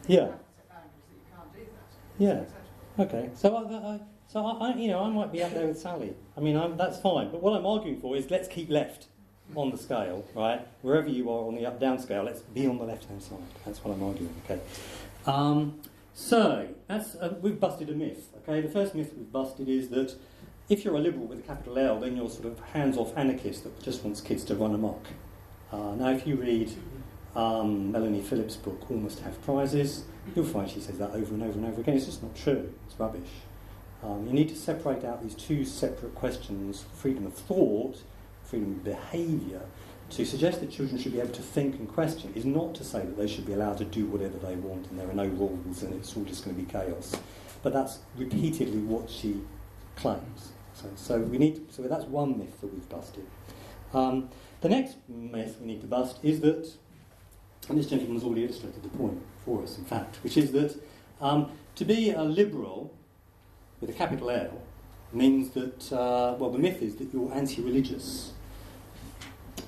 Yeah. Set boundaries that you can't do that. Yeah. Okay. So I might be up there with Sally. I mean, that's fine. But what I'm arguing for is let's keep left on the scale, right? Wherever you are on the up-down scale, let's be on the left-hand side. That's what I'm arguing. Okay. So that's we've busted a myth. Okay. The first myth we've busted is that if you're a liberal with a capital L, then you're sort of hands-off anarchist that just wants kids to run amok. Now, if you read Melanie Phillips' book, Almost Have Prizes, you'll find she says that over and over and over again. It's just not true. It's rubbish. You need to separate out these two separate questions, freedom of thought, freedom of behaviour. To suggest that children should be able to think and question is not to say that they should be allowed to do whatever they want and there are no rules and it's all just going to be chaos. But that's repeatedly what she claims. So that's one myth that we've busted. The next myth we need to bust is that, and this gentleman has already illustrated the point for us, in fact, which is that to be a liberal with a capital L means that, the myth is that you're anti-religious.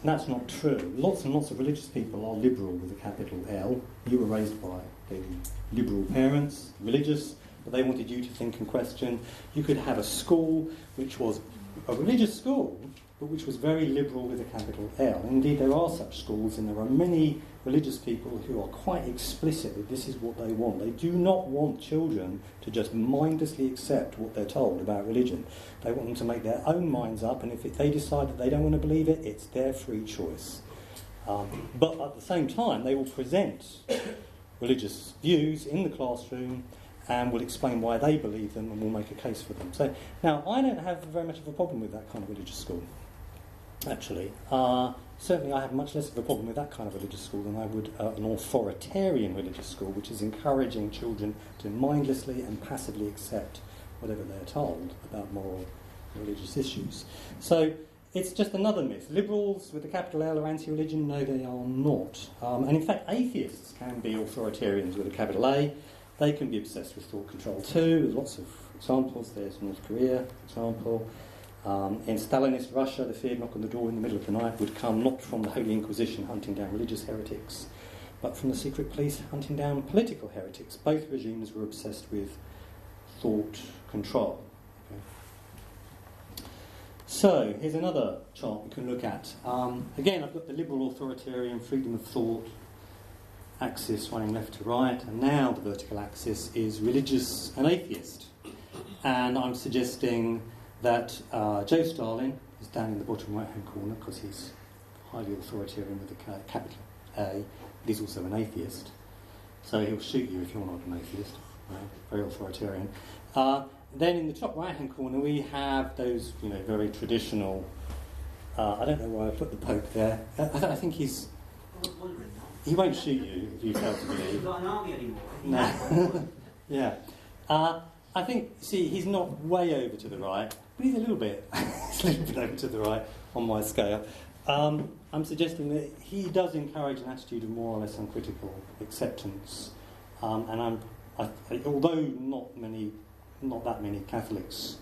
And that's not true. Lots and lots of religious people are liberal with a capital L. You were raised by liberal parents, religious, but they wanted you to think and question. You could have a school which was a religious school, but which was very liberal with a capital L. Indeed, there are such schools, and there are many religious people who are quite explicit that this is what they want. They do not want children to just mindlessly accept what they're told about religion. They want them to make their own minds up, and if they decide that they don't want to believe it, it's their free choice. But at the same time, they will present religious views in the classroom and will explain why they believe them and will make a case for them. So now, I don't have very much of a problem with that kind of religious school. Actually, certainly I have much less of a problem with that kind of religious school than I would an authoritarian religious school, which is encouraging children to mindlessly and passively accept whatever they're told about moral religious issues. So it's just another myth. Liberals with a capital L are anti-religion? No, they are not. And in fact, atheists can be authoritarians with a capital A. They can be obsessed with thought control too. There's lots of examples. There's North Korea, for example. In Stalinist Russia, the feared knock on the door in the middle of the night would come not from the Holy Inquisition hunting down religious heretics, but from the secret police hunting down political heretics. Both regimes were obsessed with thought control. Okay. So, here's another chart we can look at. Again, I've got the liberal authoritarian freedom of thought axis running left to right, and now the vertical axis is religious and atheist. And I'm suggesting that Joe Stalin is down in the bottom right-hand corner because he's highly authoritarian with a capital A, but he's also an atheist. So he'll shoot you if you're not an atheist. Right? Very authoritarian. Then in the top right-hand corner we have those, very traditional. I don't know why I put the Pope there. I think he's. He won't shoot you if you fail to believe. He's not an army anymore. No. Yeah. I think, he's not way over to the right, but he's a little bit. He's a little bit over to the right on my scale. I'm suggesting that he does encourage an attitude of more or less uncritical acceptance, and although not that many Catholics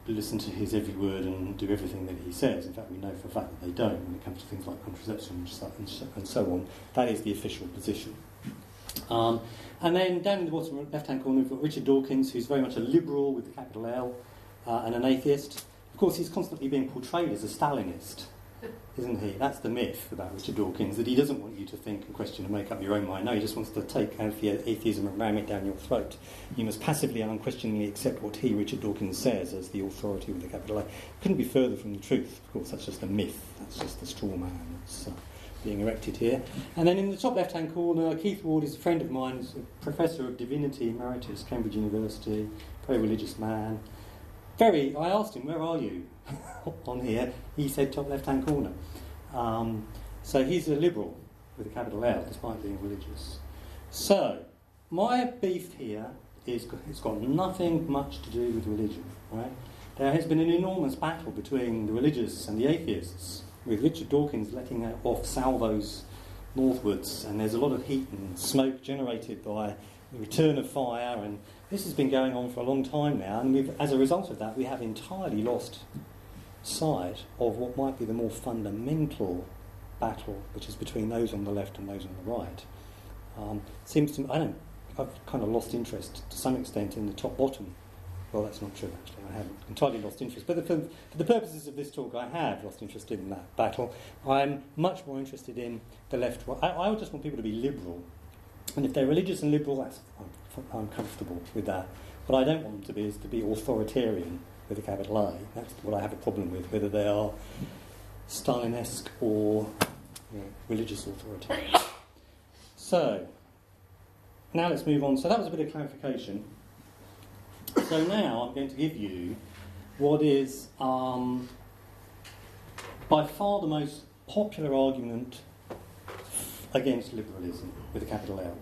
listen to his every word and do everything that he says. In fact, we know for a fact that they don't when it comes to things like contraception and so on. That is the official position. And then down in the bottom left-hand corner, we've got Richard Dawkins, who's very much a liberal with a capital L and an atheist. Of course, he's constantly being portrayed as a Stalinist, isn't he? That's the myth about Richard Dawkins, that he doesn't want you to think and question and make up your own mind. No, he just wants to take atheism and ram it down your throat. You must passively and unquestioningly accept what he, Richard Dawkins, says as the authority with a capital A. Couldn't be further from the truth. Of course, that's just a myth. That's just the straw man that's being erected here. And then in the top left-hand corner, Keith Ward is a friend of mine, he's a professor of divinity emeritus, Cambridge University, very religious man. I asked him, where are you on here? He said top left-hand corner. So he's a liberal with a capital L, despite being religious. So, my beef here is it's got nothing much to do with religion, right? There has been an enormous battle between the religious and the atheists, with Richard Dawkins letting off salvos northwards, and there's a lot of heat and smoke generated by the return of fire, and this has been going on for a long time now, and as a result of that we have entirely lost sight of what might be the more fundamental battle, which is between those on the left and those on the right. Seems to me, I've kind of lost interest to some extent in the top-bottom. Well, that's not true, actually. I haven't entirely lost interest. But for the purposes of this talk, I have lost interest in that battle. I'm much more interested in the left. I just want people to be liberal. And if they're religious and liberal, I'm comfortable with that. What I don't want them to be authoritarian with a capital A. That's what I have a problem with, whether they are Stalinesque or religious authoritarian. So, now let's move on. So that was a bit of clarification. So now I'm going to give you what is by far the most popular argument against liberalism with a capital L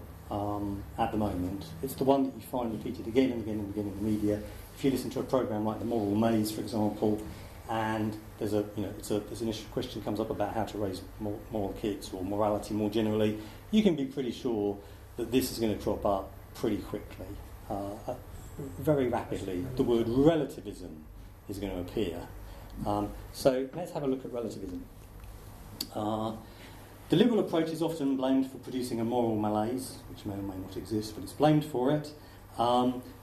at the moment. It's the one that you find repeated again and again and again in the media. If you listen to a programme like The Moral Maze, for example, and there's an issue question comes up about how to raise moral kids or morality more generally, you can be pretty sure that this is going to crop up pretty quickly. Very rapidly, the word relativism is going to appear. So let's have a look at relativism. The liberal approach is often blamed for producing a moral malaise, which may or may not exist, but it's blamed for it.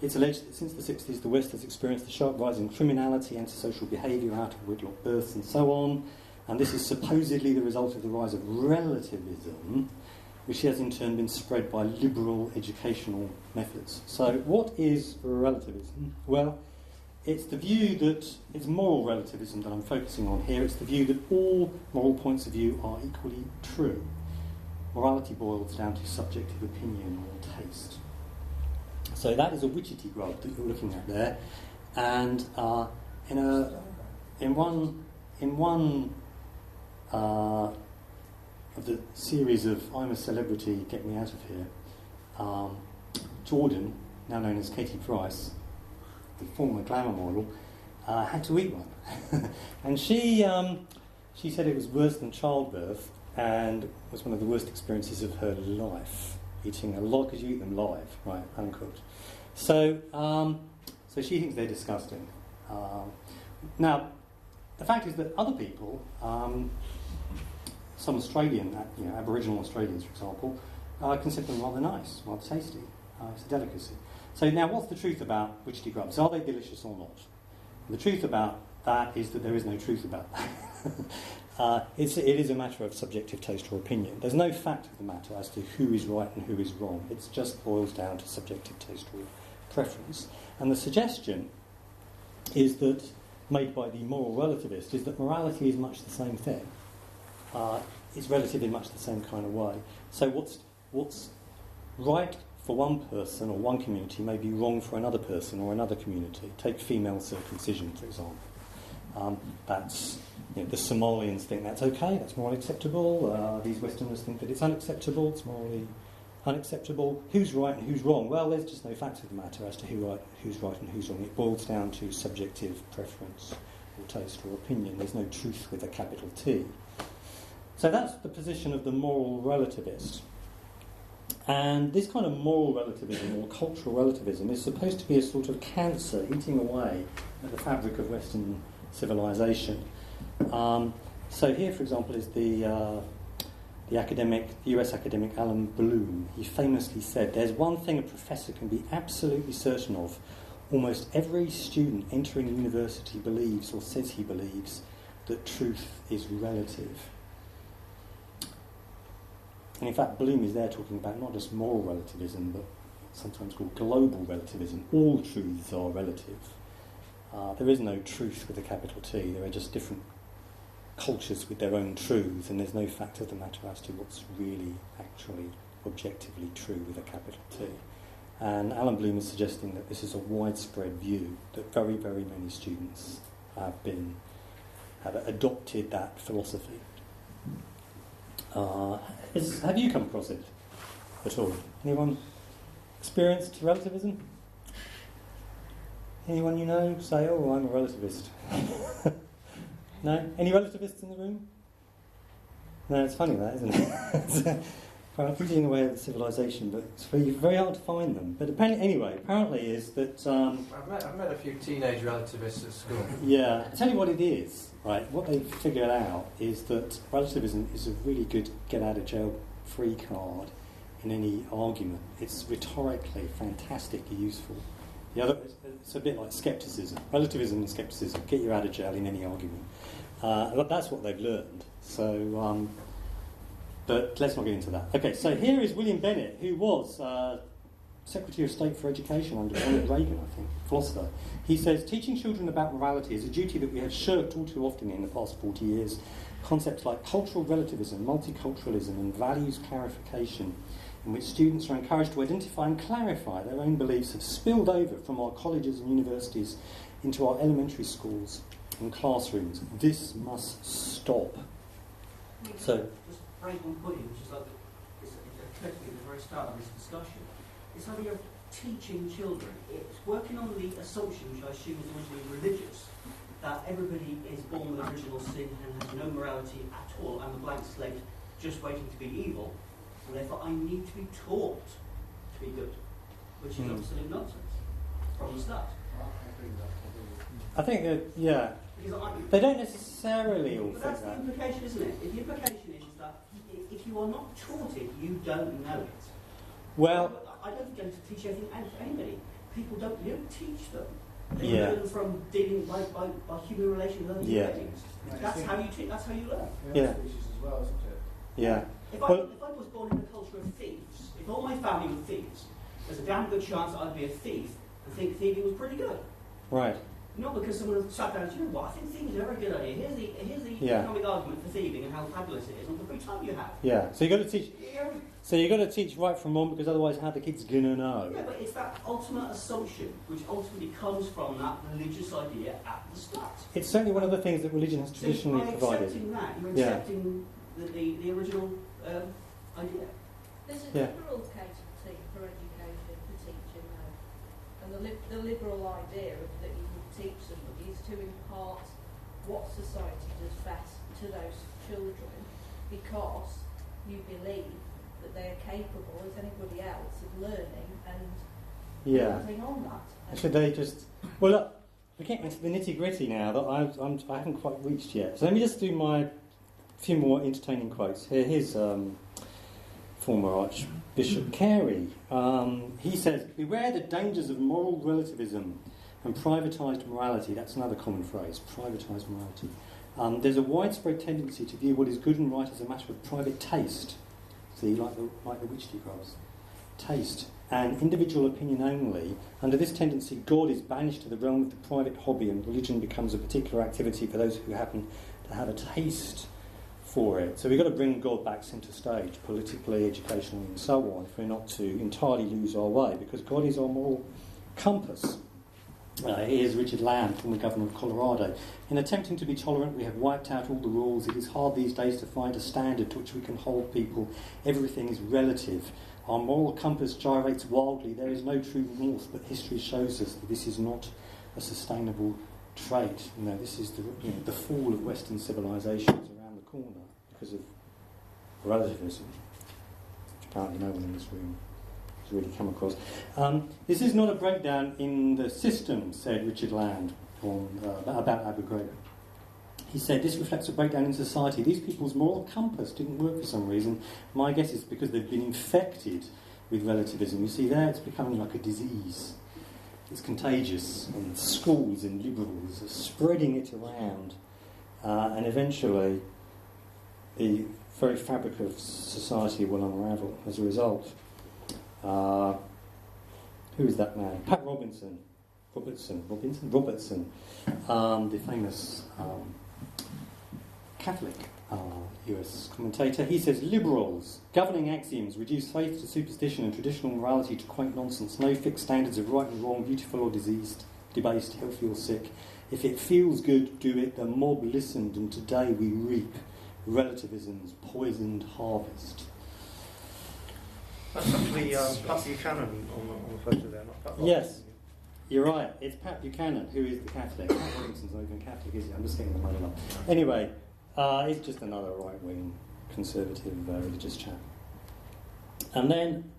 It's alleged that since the 60s the West has experienced a sharp rise in criminality, antisocial behaviour, out-of-wedlock births and so on, and this is supposedly the result of the rise of relativism, which has in turn been spread by liberal educational methods. So what is relativism? Well, it's the view that, it's moral relativism that I'm focusing on here, it's the view that all moral points of view are equally true. Morality boils down to subjective opinion or taste. So that is a widgety graph that you're looking at there, and in one of the series of I'm a Celebrity, Get Me Out of Here, Jordan, now known as Katie Price, the former glamour model, had to eat one. And she said it was worse than childbirth and was one of the worst experiences of her life, eating a lot, because you eat them live, right, uncooked. So she thinks they're disgusting. Now, the fact is that other people, some Australian, Aboriginal Australians, for example, consider them rather nice, rather tasty. It's a delicacy. So now, what's the truth about widgety grubs? Are they delicious or not? The truth about that is that there is no truth about that. It is a matter of subjective taste or opinion. There's no fact of the matter as to who is right and who is wrong. It just boils down to subjective taste or preference. And the suggestion is that, made by the moral relativist, is that morality is much the same thing. It's relative in much the same kind of way. So what's right for one person or one community may be wrong for another person or another community. Take female circumcision, for example. That's the Somalians think that's okay, that's morally acceptable. These Westerners think that it's unacceptable, it's morally unacceptable. Who's right and who's wrong? Well, there's just no facts of the matter as to who's right and who's wrong. It boils down to subjective preference or taste or opinion. There's no truth with a capital T. So that's the position of the moral relativist. And this kind of moral relativism or cultural relativism is supposed to be a sort of cancer eating away at the fabric of Western civilization. So here, for example, is the US academic Alan Bloom. He famously said, "There's one thing a professor can be absolutely certain of. Almost every student entering university believes or says he believes that truth is relative." And in fact, Bloom is there talking about not just moral relativism, but sometimes called global relativism. All truths are relative. There is no truth with a capital T. There are just different cultures with their own truths, and there's no fact of the matter as to what's really, actually, objectively true with a capital T. And Alan Bloom is suggesting that this is a widespread view, that very, very many students have adopted that philosophy. Have you come across it at all? Anyone experienced relativism? Anyone you know say, "Oh, I'm a relativist"? No? Any relativists in the room? No, it's funny that, isn't it? It's eating away at the civilization, but it's very, very hard to find them. But apparently is that... I've met a few teenage relativists at school. Yeah, I'll tell you what it is, right? What they've figured out is that relativism is a really good get-out-of-jail-free card in any argument. It's rhetorically fantastically useful. The other, it's a bit like skepticism, relativism and skepticism. Get you out of jail in any argument. That's what they've learned. So, but let's not get into that. Okay, so here is William Bennett, who was Secretary of State for Education under Ronald Reagan, I think, philosopher. He says, teaching children about morality is a duty that we have shirked all too often in the past 40 years. Concepts like cultural relativism, multiculturalism, and values clarification, in which students are encouraged to identify and clarify their own beliefs, have spilled over from our colleges and universities into our elementary schools and classrooms. This must stop. So, just break one point, which is like it's occurred to me at the very start of this discussion. This idea of teaching children, it's working on the assumption, which I assume is originally religious, that everybody is born with original sin and has no morality at all, and a blank slate just waiting to be evil, and therefore I need to be taught to be good, which is absolute nonsense from the start. I think that, yeah, they don't necessarily all think that's that. the implication, isn't it? The implication is that if you are not taught it, you don't know it. Well, I don't think you have to teach anything out to anybody. People don't, you don't teach them. They Yeah. learn from dealing by human relations with other Yeah. human beings. That's how you teach. That's how you learn. Yeah. Species as well, isn't it? yeah. If Well- I was born in a culture of thieves, if all my family were thieves, there's a damn good chance that I'd be a thief and think thieving was pretty good. Right. Not because someone sat down and said, you know what, I think thieving is a very good idea. Here's the Yeah. economic argument for thieving and how fabulous it is and the free time you have. Yeah. So you've got to teach. Yeah, So you've got to teach right from wrong, because otherwise, how the kids gonna know? yeah, but it's that ultimate assumption which ultimately comes from that religious idea at the start. It's certainly one of the things that religion has traditionally by provided. accepting that, you're Yeah. accepting the original idea. There's a Yeah. liberal category for education, for teaching, though. And the liberal idea of that you would teach somebody is to impart what society does best to those children, because you believe that they are capable as anybody else of learning and Yeah. building on that. And Should they just? Well, look, we're getting into the nitty gritty now that I haven't quite reached yet. So let me just do my few more entertaining quotes. Here's former Archbishop Carey. He says, "Beware the dangers of moral relativism and privatised morality." That's another common phrase, privatised morality. There's a widespread tendency to view what is good and right as a matter of private taste. See, like the witch grubs. Taste and individual opinion only. Under this tendency, God is banished to the realm of the private hobby, and religion becomes a particular activity for those who happen to have a taste for it. So we've got to bring God back centre stage, politically, educationally, and so on, if we're not to entirely lose our way, because God is our moral compass. Here's Richard Lamb, former Governor of Colorado. "In attempting to be tolerant, we have wiped out all the rules. It is hard these days to find a standard to which we can hold people. Everything is relative. Our moral compass gyrates wildly. There is no true north, but history shows us that this is not a sustainable trait." This is the fall of Western civilizations around the corner because of relativism, which apparently no one in this room has really come across. "This is not a breakdown in the system," said Richard Land about Abu Ghraib. He said, "This reflects a breakdown in society. These people's moral compass didn't work for some reason. My guess is because they've been infected with relativism. You see, there it's becoming like a disease. It's contagious, and schools and liberals are spreading it around, and eventually the very fabric of society will unravel as a result." Who is that man? Pat Robertson, the famous Catholic US commentator. He says, "Liberals, governing axioms, reduce faith to superstition and traditional morality to quaint nonsense. No fixed standards of right and wrong, beautiful or diseased, debased, healthy or sick. If it feels good, do it. The mob listened, and today we reap relativism's poisoned harvest." That's actually Pat Buchanan on the photo there, not Pat Robertson. Yes, you're right. It's Pat Buchanan, who is the Catholic. Pat Robinson's not even Catholic, is he? I'm just getting the money up. Anyway, he's just another right-wing conservative religious chap. And then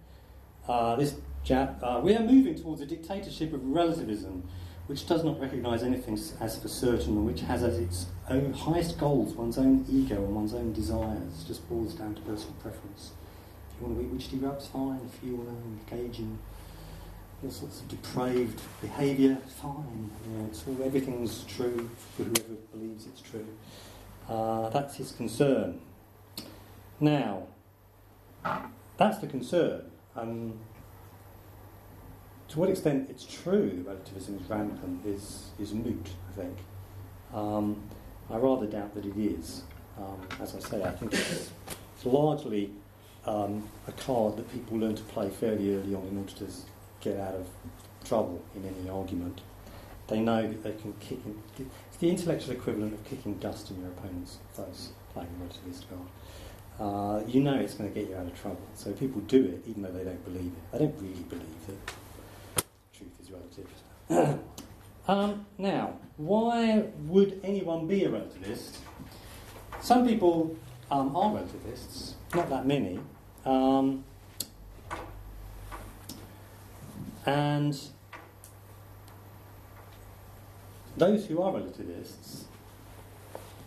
this chap, "We are moving towards a dictatorship of relativism, which does not recognise anything as for certain, and which has as its own highest goals one's own ego and one's own desires." Just boils down to personal preference. If you want to eat witchetty grubs, fine. If you want to engage in all sorts of depraved behaviour, fine. Everything's true for whoever believes it's true. That's his concern. Now, that's the concern. To what extent it's true that relativism is rampant is moot, I think. I rather doubt that it is. As I say, I think it's largely a card that people learn to play fairly early on in order to get out of trouble in any argument. They know that they can kick in. It's the intellectual equivalent of kicking dust in your opponent's face, playing a relativist card. You know it's going to get you out of trouble. So people do it even though they don't believe it. They don't really believe that truth is relative. Now, why would anyone be a relativist? Some people are relativists, not that many. And those who are relativists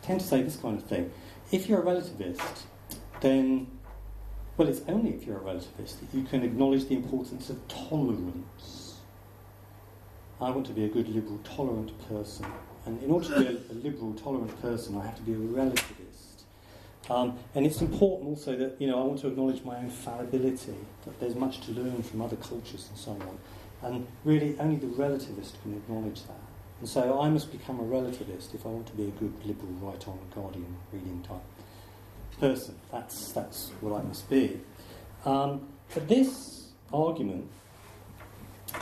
tend to say this kind of thing. If you're a relativist, then, well, it's only if you're a relativist that you can acknowledge the importance of tolerance. I want to be a good, liberal, tolerant person. And in order to be a liberal, tolerant person, I have to be a relativist. And it's important also that, I want to acknowledge my own fallibility, that there's much to learn from other cultures and so on. And really, only the relativist can acknowledge that. And so I must become a relativist if I want to be a good, liberal, right-on, Guardian reading type person. That's what I must be. But this argument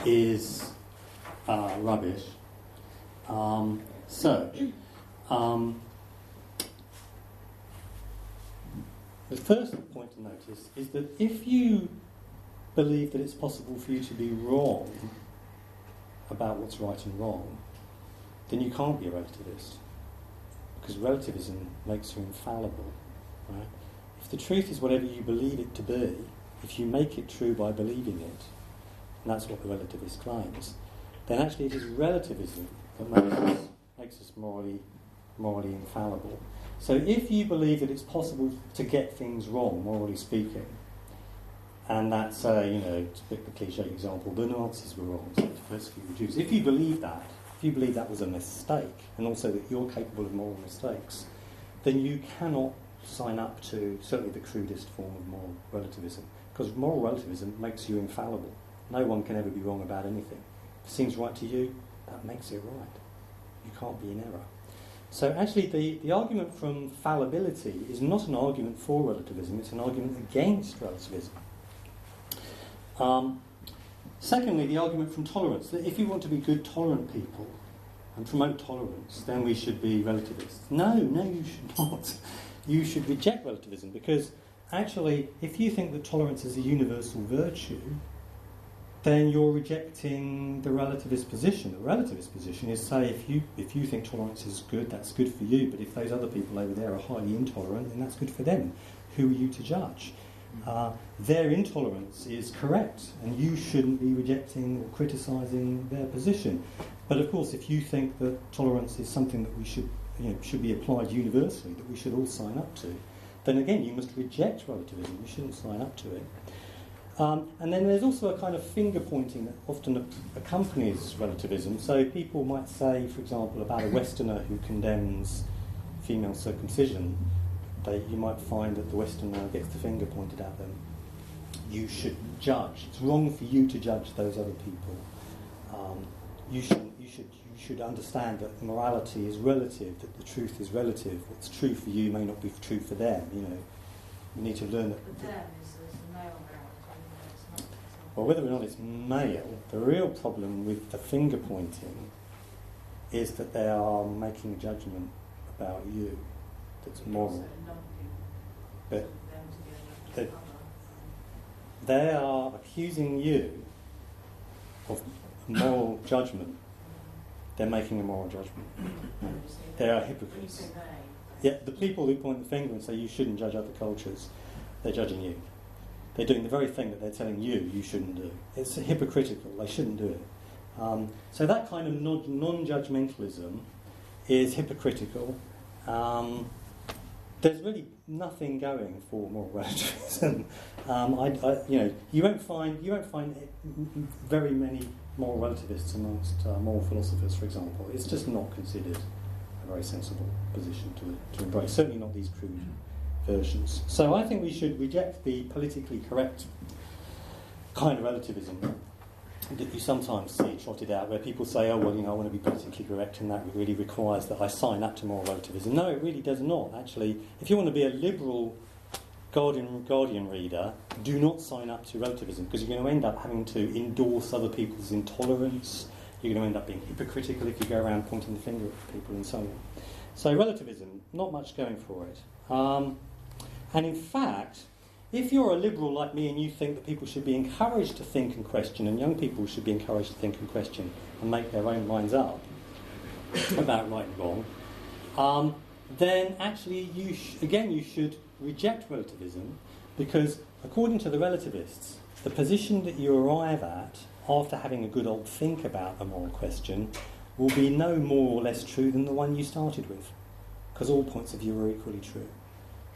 is rubbish. The first point to notice is that if you believe that it's possible for you to be wrong about what's right and wrong, then you can't be a relativist, because relativism makes you infallible. Right? If the truth is whatever you believe it to be, if you make it true by believing it, and that's what the relativist claims, then actually it is relativism that makes us morally infallible. So if you believe that it's possible to get things wrong, morally speaking, and that's, to pick the cliche example, the Nazis were wrong, so to persecute the Jews. If you believe that was a mistake, and also that you're capable of moral mistakes, then you cannot sign up to certainly the crudest form of moral relativism, because moral relativism makes you infallible. No one can ever be wrong about anything. If it seems right to you, that makes it right. You can't be in error. So actually the argument from fallibility is not an argument for relativism, it's an argument against relativism. Secondly, the argument from tolerance, that if you want to be good, tolerant people and promote tolerance, then we should be relativists. No, you should not. You should reject relativism, because actually, if you think that tolerance is a universal virtue, then you're rejecting the relativist position. The relativist position is, say, if you think tolerance is good, that's good for you, but if those other people over there are highly intolerant, then that's good for them. Who are you to judge? Their intolerance is correct, and you shouldn't be rejecting or criticising their position. But of course, if you think that tolerance is something that we should be applied universally, that we should all sign up to, then again, you must reject relativism. You shouldn't sign up to it. And then there's also a kind of finger-pointing that often accompanies relativism. So people might say, for example, about a Westerner who condemns female circumcision, you might find that the Westerner gets the finger pointed at them. You should judge. It's wrong for you to judge those other people. You should understand that morality is relative, that the truth is relative. What's true for you may not be true for them. You need to learn that. The term is male morality, it's not. Well, whether or not it's male, the real problem with the finger pointing is that they are making a judgment about you that's moral. But they are accusing you of moral judgment. They're making a moral judgment. They are hypocrites. Yeah, the people who point the finger and say you shouldn't judge other cultures, they're judging you. They're doing the very thing that they're telling you shouldn't do. It's hypocritical. They shouldn't do it. So that kind of non-judgmentalism is hypocritical. there's really nothing going for moral relativism. You won't find very many moral relativists amongst moral philosophers, for example. It's just not considered a very sensible position to embrace. Certainly not these crude versions. So I think we should reject the politically correct kind of relativism that you sometimes see trotted out, where people say, "Oh, well, I want to be politically correct, and that really requires that I sign up to moral relativism." No, it really does not. Actually, if you want to be a liberal Guardian reader, do not sign up to relativism, because you're going to end up having to endorse other people's intolerance. You're going to end up being hypocritical if you go around pointing the finger at people and so on. So relativism, not much going for it. And in fact, if you're a liberal like me and you think that people should be encouraged to think and question, and young people should be encouraged to think and question and make their own minds up about right and wrong, then actually you should reject relativism, because according to the relativists, the position that you arrive at after having a good old think about a moral question will be no more or less true than the one you started with, because all points of view are equally true.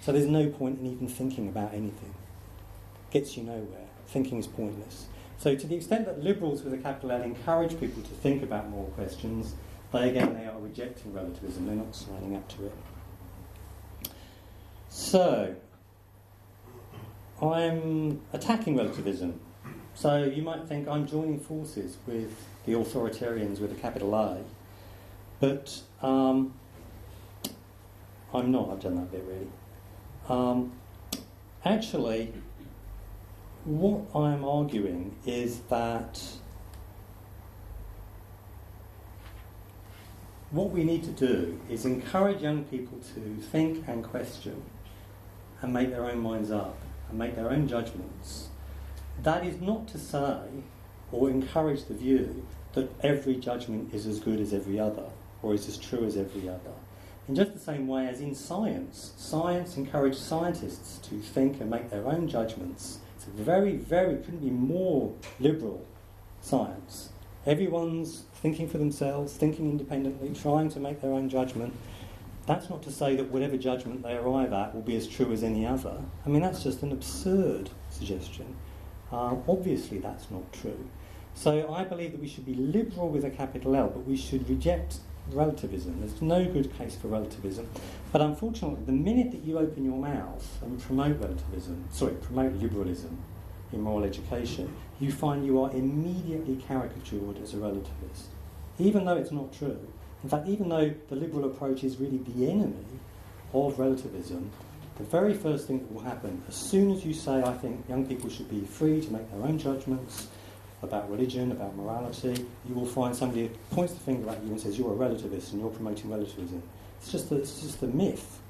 So there's no point in even thinking about anything. Gets you nowhere. Thinking is pointless. So to the extent that liberals with a capital L encourage people to think about moral questions, they are rejecting relativism. They're not signing up to it. So I'm attacking relativism. So you might think I'm joining forces with the authoritarians with a capital A, but I'm not. I've done that bit really. Actually, what I'm arguing is that what we need to do is encourage young people to think and question and make their own minds up and make their own judgments. That is not to say or encourage the view that every judgment is as good as every other or is as true as every other. In just the same way as in science encourages scientists to think and make their own judgments. It's a very, couldn't be more liberal science. Everyone's thinking for themselves, thinking independently, trying to make their own judgment. That's not to say that whatever judgment they arrive at will be as true as any other. I mean, that's just an absurd suggestion. Obviously, that's not true. So I believe that we should be liberal with a capital L, but we should reject relativism. There's no good case for relativism. But unfortunately, the minute that you open your mouth and promote liberalism in moral education, you find you are immediately caricatured as a relativist, even though it's not true. In fact, even though the liberal approach is really the enemy of relativism, the very first thing that will happen, as soon as you say, I think young people should be free to make their own judgments about religion, about morality, you will find somebody who points the finger at you and says, you're a relativist and you're promoting relativism. It's just a myth.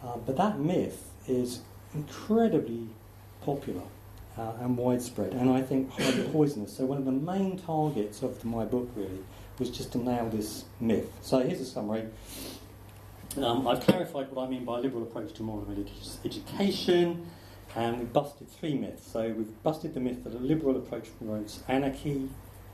But that myth is incredibly popular and widespread, and I think highly poisonous. So one of the main targets of my book, really, was just to nail this myth. So here's a summary. I've clarified what I mean by a liberal approach to moral and religious education, and we've busted 3 myths. So we've busted the myth that a liberal approach promotes anarchy.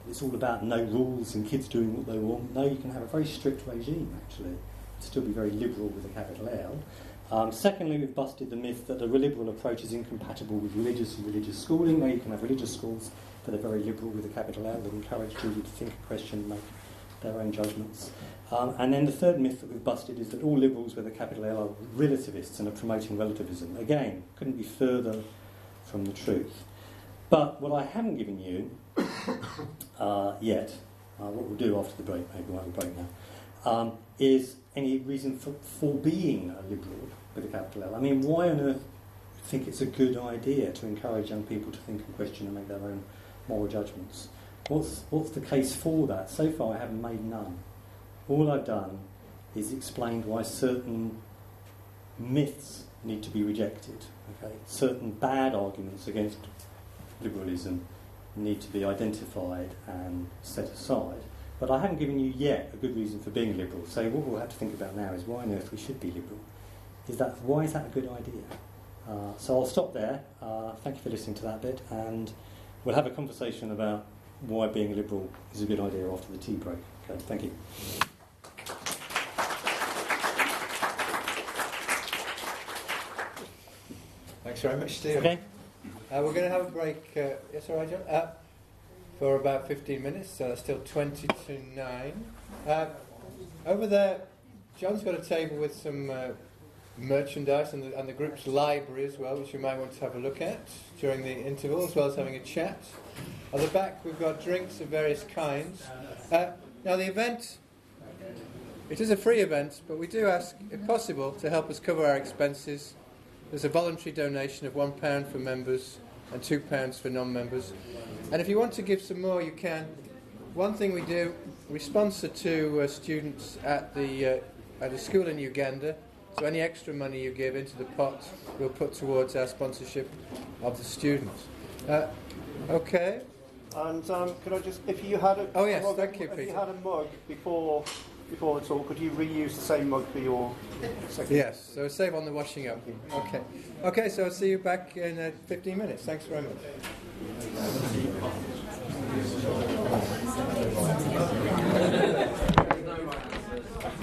It's all about no rules and kids doing what they want. No, you can have a very strict regime, actually, and still be very liberal with a capital L. Secondly, we've busted the myth that a liberal approach is incompatible with religious and religious schooling. No, you can have religious schools that are very liberal with a capital L that encourage children to think and question and make their own judgments. And then the third myth that we've busted is that all liberals with a capital L are relativists and are promoting relativism. Again, couldn't be further from the truth. But what I haven't given you yet, what we'll do after the break, maybe we'll have a break now, is any reason for being a liberal with a capital L. I mean, why on earth think it's a good idea to encourage young people to think and question and make their own moral judgments? What's the case for that? So far I haven't made none. All I've done is explained why certain myths need to be rejected. Okay? Certain bad arguments against liberalism need to be identified and set aside. But I haven't given you yet a good reason for being liberal. So what we'll have to think about now is why on earth we should be liberal. Why is that a good idea? So I'll stop there. Thank you for listening to that bit, and we'll have a conversation about why being a liberal is a good idea after the tea break. Okay, thank you. very much, Steve. Okay. We're going to have a break. Yes, all right, John? For about 15 minutes, so that's still 20 to 9. Over there, John's got a table with some merchandise and the group's library as well, which you might want to have a look at during the interval, as well as having a chat. At the back, we've got drinks of various kinds. Now, the event, it is a free event, but we do ask, if possible, to help us cover our expenses. There's a voluntary donation of £1 for members and £2 for non-members. And if you want to give some more, you can. One thing we do, we sponsor 2 students at a school in Uganda. So any extra money you give into the pot, we'll put towards our sponsorship of the students. Okay. And could I just, if you had a mug, thank you, if Peter. you had a mug before the talk, could you reuse the same mug for your second? Yes. So save on the washing up. Okay. Okay. So I'll see you back in 15 minutes. Thanks very much.